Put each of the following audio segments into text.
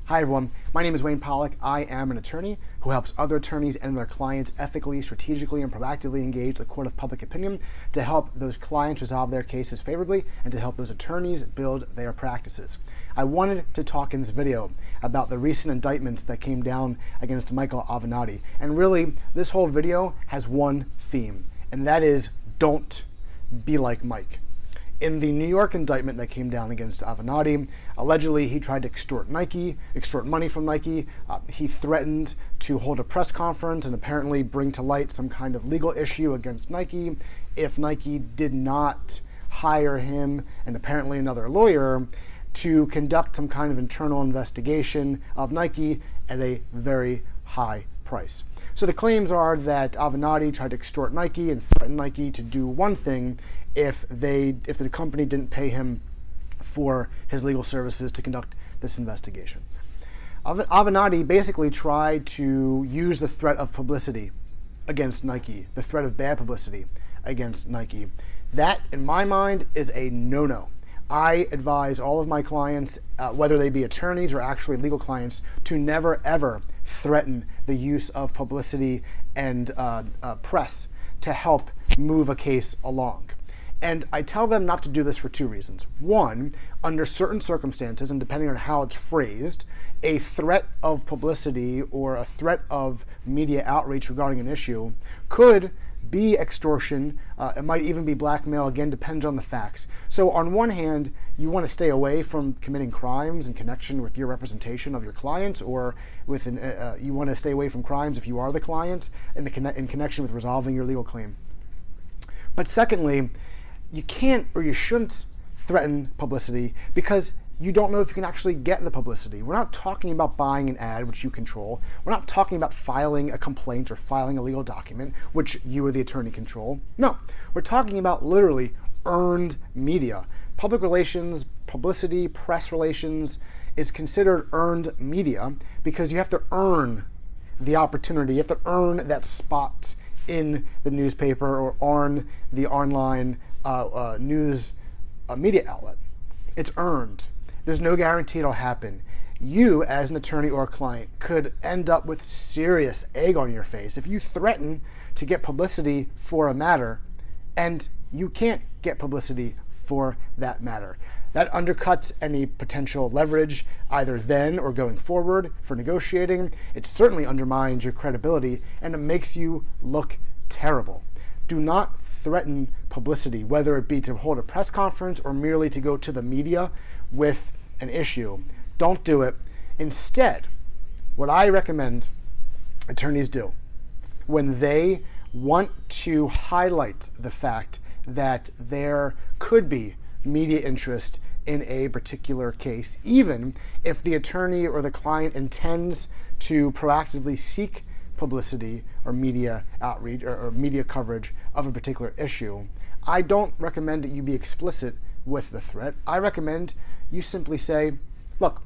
Hi everyone, my name is Wayne Pollock. I am an attorney who helps other attorneys and their clients ethically, strategically, and proactively engage the court of public opinion to help those clients resolve their cases favorably and to help those attorneys build their practices. I wanted to talk in this video about the recent indictments that came down against Michael Avenatti. And really, this whole video has one theme, and that is don't be like Mike. In the New York indictment that came down against Avenatti, allegedly he tried to extort money from Nike. He threatened to hold a press conference and apparently bring to light some kind of legal issue against Nike if Nike did not hire him and apparently another lawyer to conduct some kind of internal investigation of Nike at a very high price. So the claims are that Avenatti tried to extort Nike and threaten Nike to do one thing if the company didn't pay him for his legal services to conduct this investigation. Avenatti basically tried to use the threat of publicity against Nike, the threat of bad publicity against Nike. That, in my mind, is a no-no. I advise all of my clients, whether they be attorneys or actually legal clients, to never ever threaten the use of publicity and press to help move a case along. And I tell them not to do this for two reasons. One, under certain circumstances, and depending on how it's phrased, a threat of publicity or a threat of media outreach regarding an issue could be extortion. It might even be blackmail. Again, depends on the facts. So on one hand, you want to stay away from committing crimes in connection with your representation of your client, or you want to stay away from crimes if you are the client in connection with resolving your legal claim. But secondly, you can't or you shouldn't threaten publicity because you don't know if you can actually get the publicity. We're not talking about buying an ad, which you control. We're not talking about filing a complaint or filing a legal document, which you or the attorney control. No, we're talking about literally earned media. Public relations, publicity, press relations is considered earned media because you have to earn the opportunity. You have to earn that spot in the newspaper or on the online news media outlet. It's earned. There's no guarantee it'll happen. You, as an attorney or a client, could end up with serious egg on your face if you threaten to get publicity for a matter and you can't get publicity for that matter. That undercuts any potential leverage either then or going forward for negotiating. It certainly undermines your credibility and it makes you look terrible. Do not threaten publicity, whether it be to hold a press conference or merely to go to the media with an issue. Don't do it. Instead, what I recommend attorneys do when they want to highlight the fact that there could be media interest in a particular case, even if the attorney or the client intends to proactively seek publicity or media outreach or media coverage of a particular issue, I don't recommend that you be explicit with the threat. I recommend you simply say, look,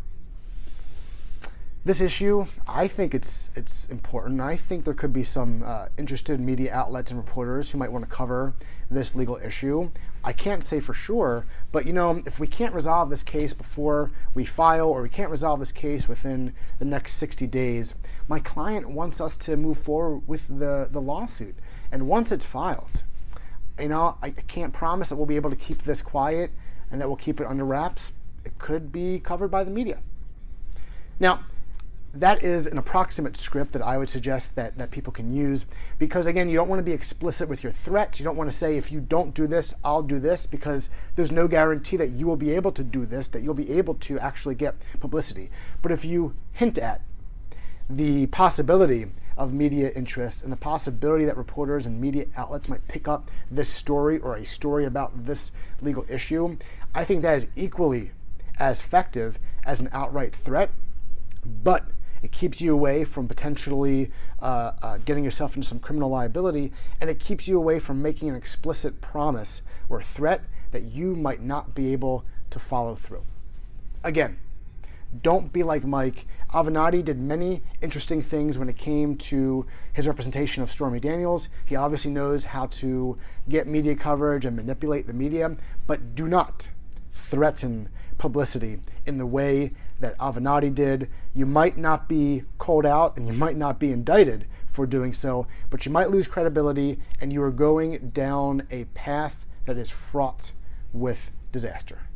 this issue, I think it's important. I think there could be some interested media outlets and reporters who might want to cover this legal issue. I can't say for sure, but if we can't resolve this case before we file, or we can't resolve this case within the next 60 days, my client wants us to move forward with the lawsuit. And once it's filed, I can't promise that we'll be able to keep this quiet and that we'll keep it under wraps. It could be covered by the media. Now, that is an approximate script that I would suggest that people can use because, again, you don't want to be explicit with your threats. You don't want to say, if you don't do this, I'll do this, because there's no guarantee that you will be able to do this, that you'll be able to actually get publicity. But if you hint at the possibility of media interest and the possibility that reporters and media outlets might pick up this story or a story about this legal issue, I think that is equally as effective as an outright threat, but it keeps you away from potentially getting yourself into some criminal liability, and it keeps you away from making an explicit promise or threat that you might not be able to follow through. Again, don't be like Mike. Avenatti did many interesting things when it came to his representation of Stormy Daniels. He obviously knows how to get media coverage and manipulate the media, but do not threaten publicity in the way that Avenatti did. You might not be called out and you might not be indicted for doing so, but you might lose credibility and you are going down a path that is fraught with disaster.